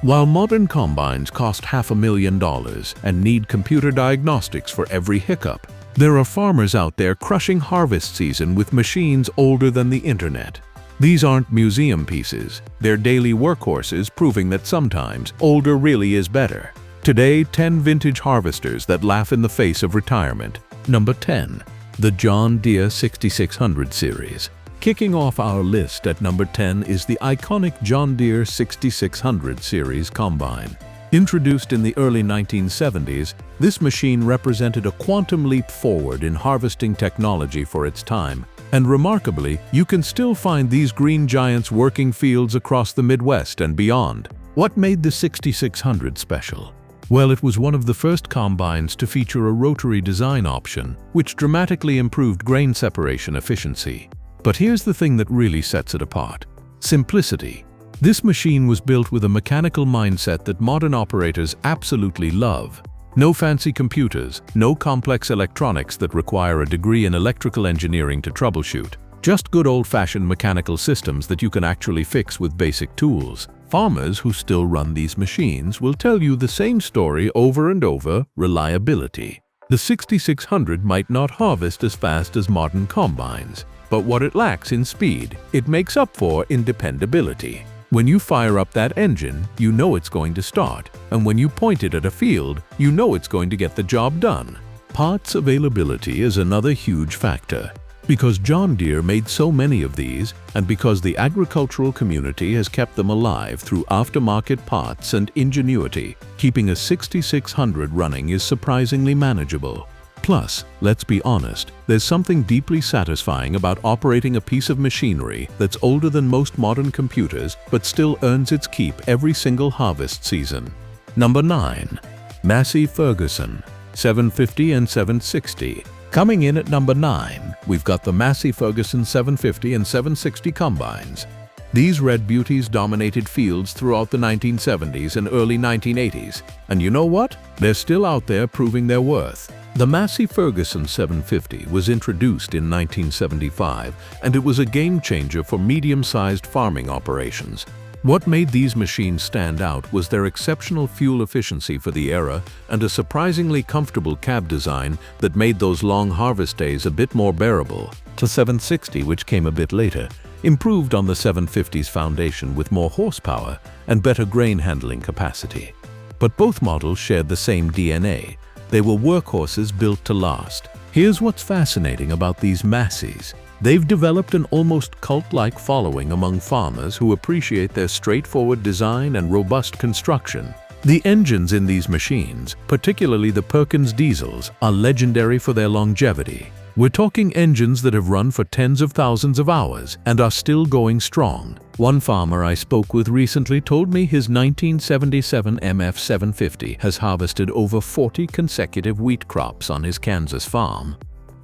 While modern combines cost $500,000 and need computer diagnostics for every hiccup, there are farmers out there crushing harvest season with machines older than the internet. These aren't museum pieces, they're daily workhorses proving that sometimes older really is better. Today, 10 vintage harvesters that laugh in the face of retirement. Number 10. The John Deere 6600 series. Kicking off our list at number 10 is the iconic John Deere 6600 series combine. Introduced in the early 1970s, this machine represented a quantum leap forward in harvesting technology for its time. And remarkably, you can still find these green giants working fields across the Midwest and beyond. What made the 6600 special? Well, it was one of the first combines to feature a rotary design option, which dramatically improved grain separation efficiency. But here's the thing that really sets it apart: simplicity. This machine was built with a mechanical mindset that modern operators absolutely love. No fancy computers, no complex electronics that require a degree in electrical engineering to troubleshoot. Just good old-fashioned mechanical systems that you can actually fix with basic tools. Farmers who still run these machines will tell you the same story over and over: reliability. The 6600 might not harvest as fast as modern combines, but what it lacks in speed, it makes up for in dependability. When you fire up that engine, you know it's going to start, and when you point it at a field, you know it's going to get the job done. Parts availability is another huge factor. Because John Deere made so many of these, and because the agricultural community has kept them alive through aftermarket parts and ingenuity, keeping a 6600 running is surprisingly manageable. Plus, let's be honest, there's something deeply satisfying about operating a piece of machinery that's older than most modern computers but still earns its keep every single harvest season. Number 9. Massey Ferguson 750 and 760. Coming in at number 9, we've got the Massey Ferguson 750 and 760 combines. These red beauties dominated fields throughout the 1970s and early 1980s, and you know what? They're still out there proving their worth. The Massey Ferguson 750 was introduced in 1975, and it was a game-changer for medium-sized farming operations. What made these machines stand out was their exceptional fuel efficiency for the era and a surprisingly comfortable cab design that made those long harvest days a bit more bearable. The 760, which came a bit later, improved on the 750's foundation with more horsepower and better grain handling capacity. But both models shared the same DNA. They were workhorses built to last. Here's what's fascinating about these Masseys. They've developed an almost cult-like following among farmers who appreciate their straightforward design and robust construction. The engines in these machines, particularly the Perkins diesels, are legendary for their longevity. We're talking engines that have run for tens of thousands of hours and are still going strong. One farmer I spoke with recently told me his 1977 MF 750 has harvested over 40 consecutive wheat crops on his Kansas farm.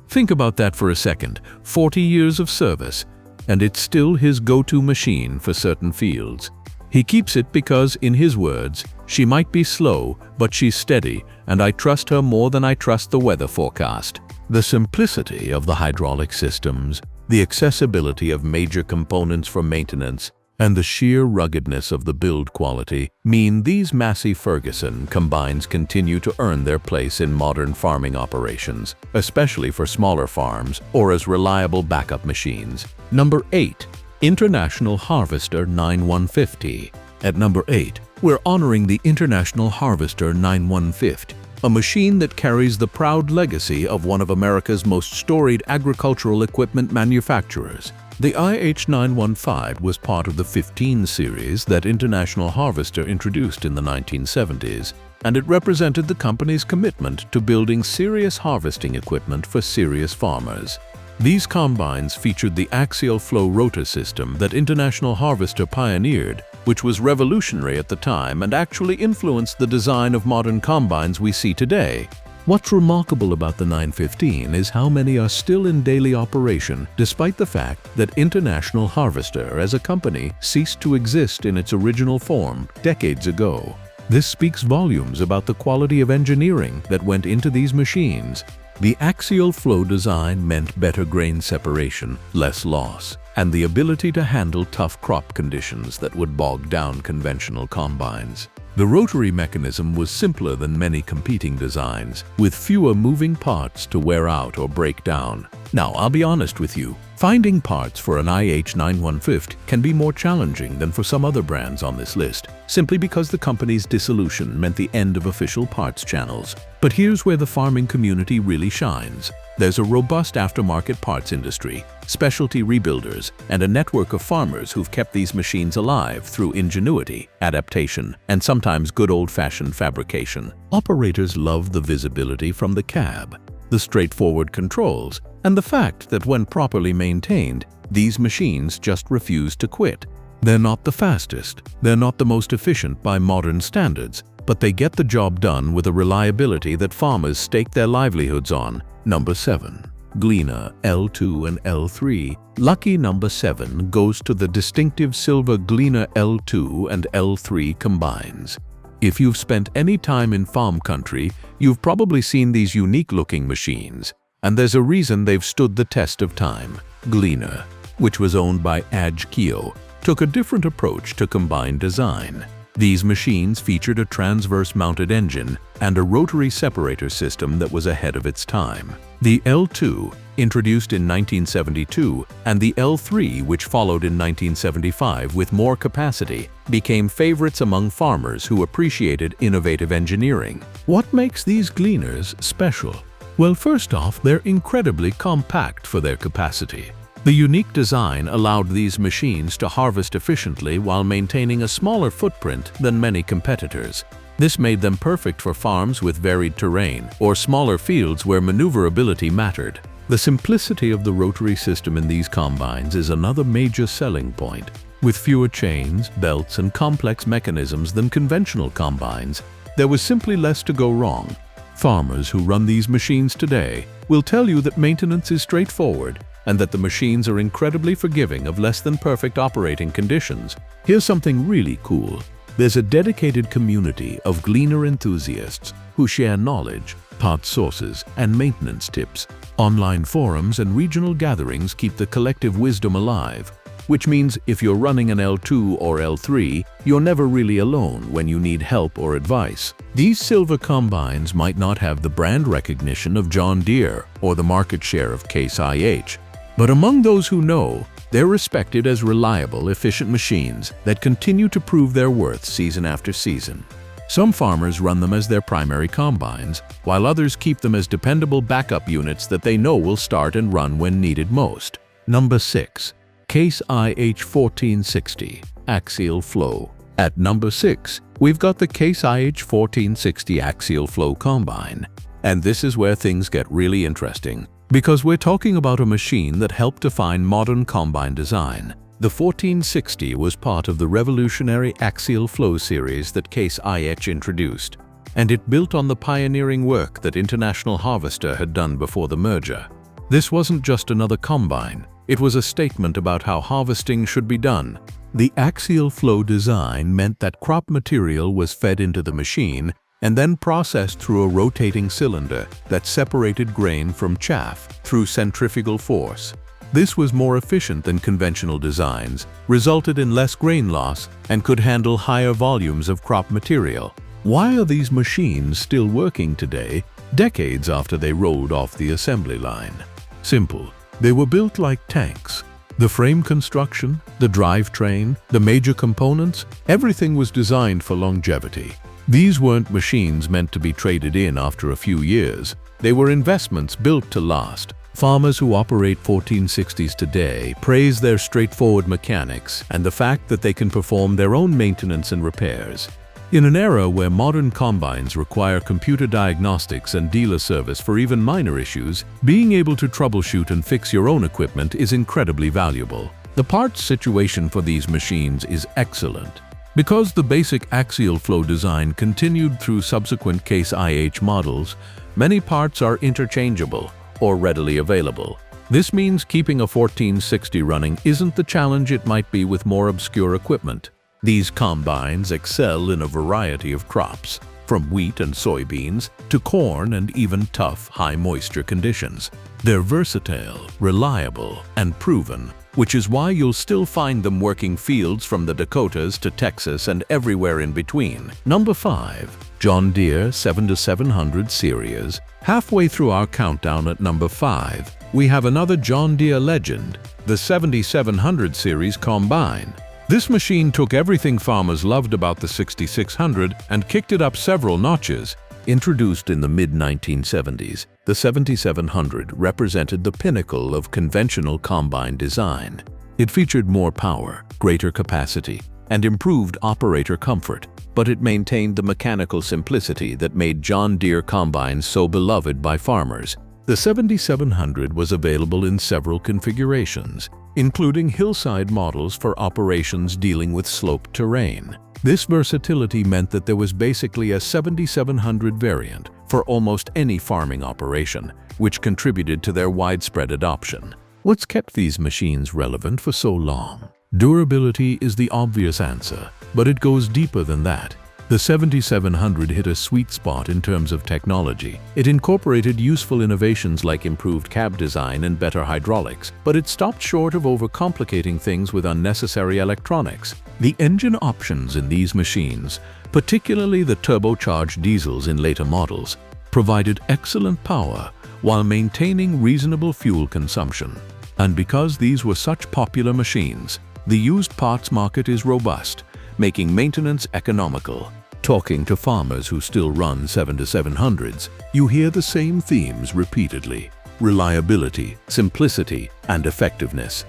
Think about that for a second: 40 years of service, and it's still his go-to machine for certain fields. He keeps it because, in his words, "She might be slow, but she's steady, and I trust her more than I trust the weather forecast." The simplicity of the hydraulic systems, the accessibility of major components for maintenance, and the sheer ruggedness of the build quality mean these Massey Ferguson combines continue to earn their place in modern farming operations, especially for smaller farms or as reliable backup machines. Number 8. International Harvester 9150. At number 8, we're honoring the International Harvester 9150, a machine that carries the proud legacy of one of America's most storied agricultural equipment manufacturers. The IH915 was part of the 15 series that International Harvester introduced in the 1970s, and it represented the company's commitment to building serious harvesting equipment for serious farmers. These combines featured the Axial-Flow rotor system that International Harvester pioneered, which was revolutionary at the time and actually influenced the design of modern combines we see today. What's remarkable about the 915 is how many are still in daily operation, despite the fact that International Harvester as a company ceased to exist in its original form decades ago. This speaks volumes about the quality of engineering that went into these machines. The axial flow design meant better grain separation, less loss. and the ability to handle tough crop conditions that would bog down conventional combines. The rotary mechanism was simpler than many competing designs, with fewer moving parts to wear out or break down. Now, I'll be honest with you, finding parts for an IH915 can be more challenging than for some other brands on this list, simply because the company's dissolution meant the end of official parts channels. But here's where the farming community really shines. There's a robust aftermarket parts industry, specialty rebuilders, and a network of farmers who've kept these machines alive through ingenuity, adaptation, and sometimes good old-fashioned fabrication. Operators love the visibility from the cab, the straightforward controls, and the fact that when properly maintained, these machines just refuse to quit. They're not the fastest, they're not the most efficient by modern standards, but they get the job done with a reliability that farmers stake their livelihoods on. Number 7. Gleaner L2 and L3. Lucky number 7 goes to the distinctive silver Gleaner L2 and L3 combines. If you've spent any time in farm country, you've probably seen these unique-looking machines, and there's a reason they've stood the test of time. Gleaner, which was owned by Axial, took a different approach to combine design. These machines featured a transverse-mounted engine and a rotary separator system that was ahead of its time. The L2, introduced in 1972, and the L3, which followed in 1975 with more capacity, became favorites among farmers who appreciated innovative engineering. What makes these gleaners special? Well, first off, they're incredibly compact for their capacity. The unique design allowed these machines to harvest efficiently while maintaining a smaller footprint than many competitors. This made them perfect for farms with varied terrain or smaller fields where maneuverability mattered. The simplicity of the rotary system in these combines is another major selling point. With fewer chains, belts, and complex mechanisms than conventional combines, there was simply less to go wrong. Farmers who run these machines today will tell you that maintenance is straightforward and that the machines are incredibly forgiving of less than perfect operating conditions. Here's something really cool. There's a dedicated community of Gleaner enthusiasts who share knowledge, parts sources, and maintenance tips. Online forums and regional gatherings keep the collective wisdom alive, which means if you're running an L2 or L3, you're never really alone when you need help or advice. These silver combines might not have the brand recognition of John Deere or the market share of Case IH, but among those who know, they're respected as reliable, efficient machines that continue to prove their worth season after season. Some farmers run them as their primary combines, while others keep them as dependable backup units that they know will start and run when needed most. Number 6. Case IH 1460 Axial-Flow. At number 6, we've got the Case IH 1460 Axial-Flow combine. And this is where things get really interesting, because we're talking about a machine that helped define modern combine design. The 1460 was part of the revolutionary Axial-Flow series that Case IH introduced, and it built on the pioneering work that International Harvester had done before the merger. This wasn't just another combine, it was a statement about how harvesting should be done. The Axial-Flow design meant that crop material was fed into the machine and then processed through a rotating cylinder that separated grain from chaff through centrifugal force. This was more efficient than conventional designs, resulted in less grain loss, and could handle higher volumes of crop material. Why are these machines still working today, decades after they rolled off the assembly line? Simple. They were built like tanks. The frame construction, the drivetrain, the major components, everything was designed for longevity. These weren't machines meant to be traded in after a few years. They were investments built to last. Farmers who operate 1460s today praise their straightforward mechanics and the fact that they can perform their own maintenance and repairs. In an era where modern combines require computer diagnostics and dealer service for even minor issues, being able to troubleshoot and fix your own equipment is incredibly valuable. The parts situation for these machines is excellent. Because the basic Axial-Flow design continued through subsequent Case IH models, many parts are interchangeable or readily available. This means keeping a 1460 running isn't the challenge it might be with more obscure equipment. These combines excel in a variety of crops, from wheat and soybeans to corn and even tough, high-moisture conditions. They're versatile, reliable, and proven, which is why you'll still find them working fields from the Dakotas to Texas and everywhere in between. Number 5. John Deere 7-700 Series. Halfway through our countdown at number 5, we have another John Deere legend, the 7700 Series Combine. This machine took everything farmers loved about the 6600 and kicked it up several notches. Introduced in the mid-1970s, the 7700 represented the pinnacle of conventional combine design. It featured more power, greater capacity, and improved operator comfort, but it maintained the mechanical simplicity that made John Deere combines so beloved by farmers. The 7700 was available in several configurations, including hillside models for operations dealing with sloped terrain. This versatility meant that there was basically a 7700 variant for almost any farming operation, which contributed to their widespread adoption. What's kept these machines relevant for so long? Durability is the obvious answer, but it goes deeper than that. The 7700 hit a sweet spot in terms of technology. It incorporated useful innovations like improved cab design and better hydraulics, but it stopped short of overcomplicating things with unnecessary electronics. The engine options in these machines, particularly the turbocharged diesels in later models, provided excellent power while maintaining reasonable fuel consumption. And because these were such popular machines, the used parts market is robust, making maintenance economical. Talking to farmers who still run 7-700s, you hear the same themes repeatedly: reliability, simplicity, and effectiveness.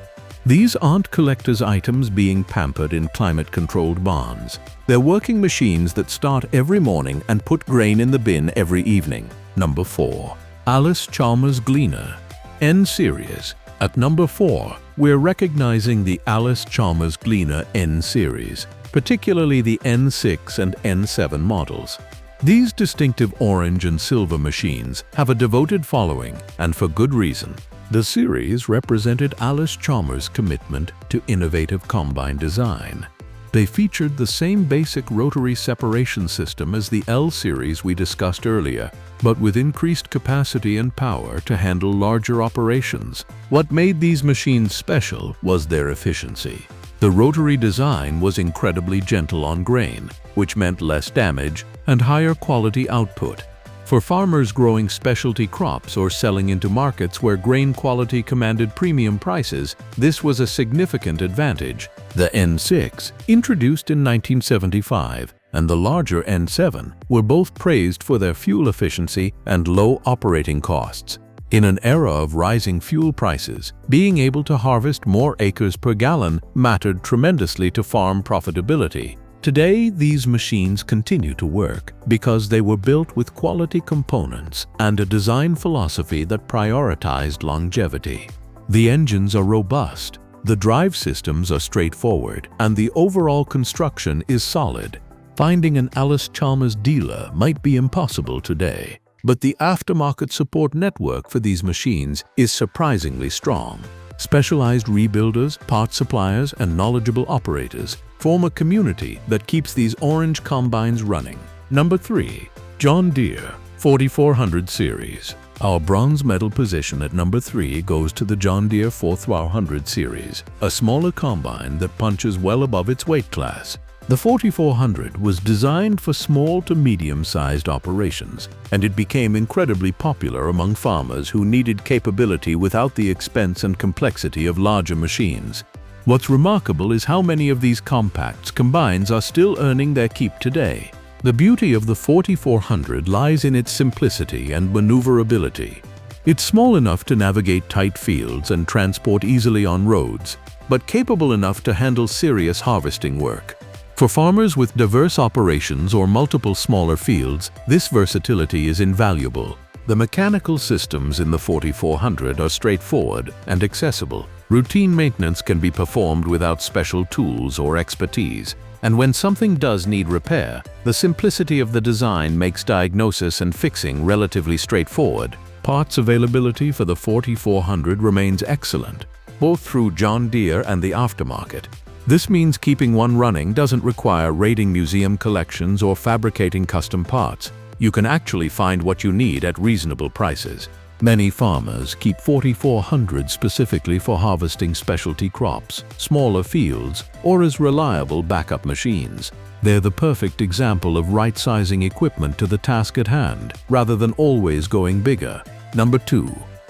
These aren't collector's items being pampered in climate-controlled barns. They're working machines that start every morning and put grain in the bin every evening. Number 4. Allis-Chalmers Gleaner N Series. At number 4, we're recognizing the Allis-Chalmers Gleaner N Series, particularly the N6 and N7 models. These distinctive orange and silver machines have a devoted following, and for good reason. The series represented Allis-Chalmers' commitment to innovative combine design. They featured the same basic rotary separation system as the L series we discussed earlier, but with increased capacity and power to handle larger operations. What made these machines special was their efficiency. The rotary design was incredibly gentle on grain, which meant less damage and higher quality output. For farmers growing specialty crops or selling into markets where grain quality commanded premium prices, this was a significant advantage. The N6, introduced in 1975, and the larger N7 were both praised for their fuel efficiency and low operating costs. In an era of rising fuel prices, being able to harvest more acres per gallon mattered tremendously to farm profitability. Today, these machines continue to work because they were built with quality components and a design philosophy that prioritized longevity. The engines are robust, the drive systems are straightforward, and the overall construction is solid. Finding an Allis-Chalmers dealer might be impossible today, but the aftermarket support network for these machines is surprisingly strong. Specialized rebuilders, parts suppliers, and knowledgeable operators form a community that keeps these orange combines running. Number 3. John Deere 4400 Series. Our bronze medal position at number 3 goes to the John Deere 4400 Series, a smaller combine that punches well above its weight class. The 4400 was designed for small to medium-sized operations, and it became incredibly popular among farmers who needed capability without the expense and complexity of larger machines. What's remarkable is how many of these compact combines are still earning their keep today. The beauty of the 4400 lies in its simplicity and maneuverability. It's small enough to navigate tight fields and transport easily on roads, but capable enough to handle serious harvesting work. For farmers with diverse operations or multiple smaller fields, this versatility is invaluable. The mechanical systems in the 4400 are straightforward and accessible. Routine maintenance can be performed without special tools or expertise, and when something does need repair, the simplicity of the design makes diagnosis and fixing relatively straightforward. Parts availability for the 4400 remains excellent, both through John Deere and the aftermarket. This means keeping one running doesn't require raiding museum collections or fabricating custom parts. You can actually find what you need at reasonable prices. Many farmers keep 4,400 specifically for harvesting specialty crops, smaller fields, or as reliable backup machines. They're the perfect example of right-sizing equipment to the task at hand, rather than always going bigger. Number 2.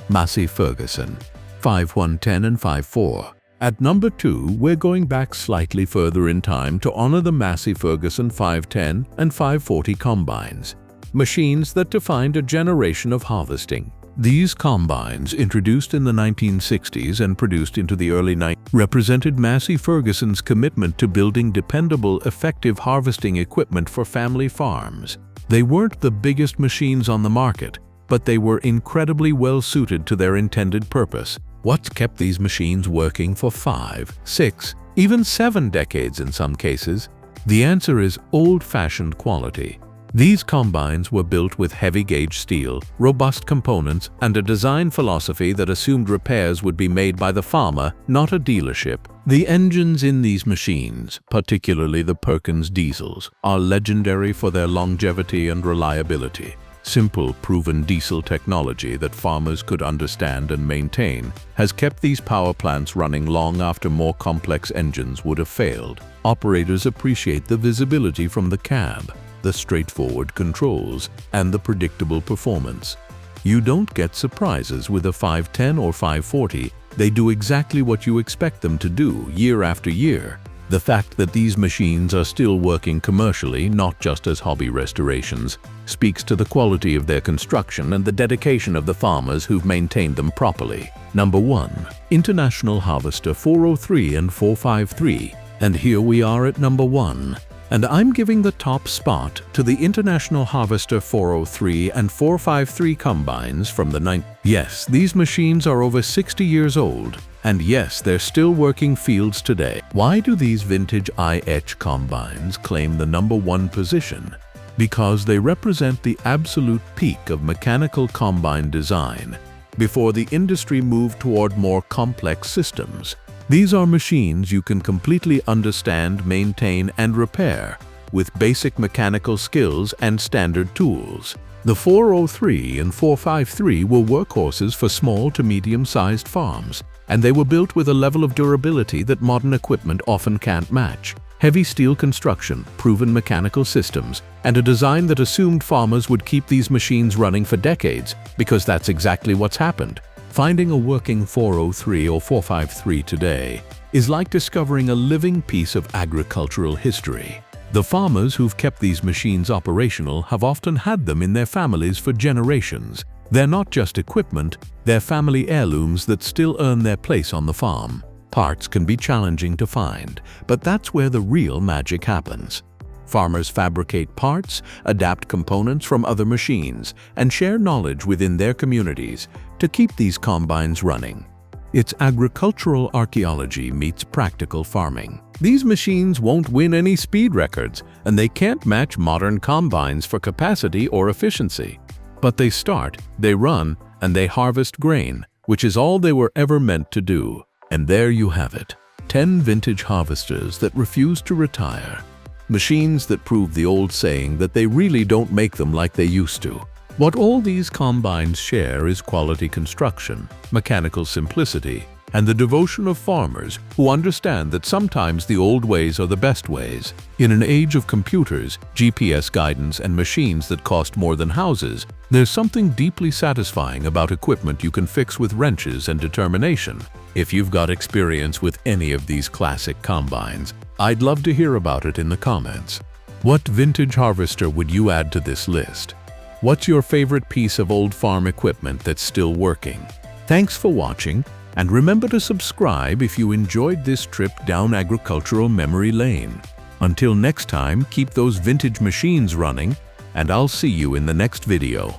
Massey Ferguson 5110 and 54. At number 2, we're going back slightly further in time to honor the Massey Ferguson 510 and 540 combines, machines that defined a generation of harvesting. These combines, introduced in the 1960s and produced into the early 90s, represented Massey Ferguson's commitment to building dependable, effective harvesting equipment for family farms. They weren't the biggest machines on the market, but they were incredibly well suited to their intended purpose. What's kept these machines working for 5, 6, even 7 decades in some cases? The answer is old-fashioned quality. These combines were built with heavy-gauge steel, robust components, and a design philosophy that assumed repairs would be made by the farmer, not a dealership. The engines in these machines, particularly the Perkins diesels, are legendary for their longevity and reliability. Simple, proven diesel technology that farmers could understand and maintain has kept these power plants running long after more complex engines would have failed. Operators appreciate the visibility from the cab, the straightforward controls, and the predictable performance. You don't get surprises with a 510 or 540. They do exactly what you expect them to do year after year. The fact that these machines are still working commercially, not just as hobby restorations, speaks to the quality of their construction and the dedication of the farmers who've maintained them properly. Number 1. International Harvester 403 and 453. And here we are at number 1. And I'm giving the top spot to the International Harvester 403 and 453 combines from the 90s. Yes, these machines are over 60 years old, and yes, they're still working fields today. Why do these vintage IH combines claim the number 1 position? Because they represent the absolute peak of mechanical combine design, before the industry moved toward more complex systems. These are machines you can completely understand, maintain, and repair with basic mechanical skills and standard tools. The 403 and 453 were workhorses for small to medium-sized farms, and they were built with a level of durability that modern equipment often can't match. Heavy steel construction, proven mechanical systems, and a design that assumed farmers would keep these machines running for decades, because that's exactly what's happened. Finding a working 403 or 453 today is like discovering a living piece of agricultural history. The farmers who've kept these machines operational have often had them in their families for generations. They're not just equipment, they're family heirlooms that still earn their place on the farm. Parts can be challenging to find, but that's where the real magic happens. Farmers fabricate parts, adapt components from other machines, and share knowledge within their communities to keep these combines running. It's agricultural archaeology meets practical farming. These machines won't win any speed records, and they can't match modern combines for capacity or efficiency. But they start, they run, and they harvest grain, which is all they were ever meant to do. And there you have it. 10 vintage harvesters that refuse to retire. Machines that prove the old saying that they really don't make them like they used to. What all these combines share is quality construction, mechanical simplicity, and the devotion of farmers who understand that sometimes the old ways are the best ways. In an age of computers, GPS guidance, and machines that cost more than houses, there's something deeply satisfying about equipment you can fix with wrenches and determination. If you've got experience with any of these classic combines, I'd love to hear about it in the comments. What vintage harvester would you add to this list? What's your favorite piece of old farm equipment that's still working? Thanks for watching, and remember to subscribe if you enjoyed this trip down agricultural memory lane. Until next time, keep those vintage machines running, and I'll see you in the next video.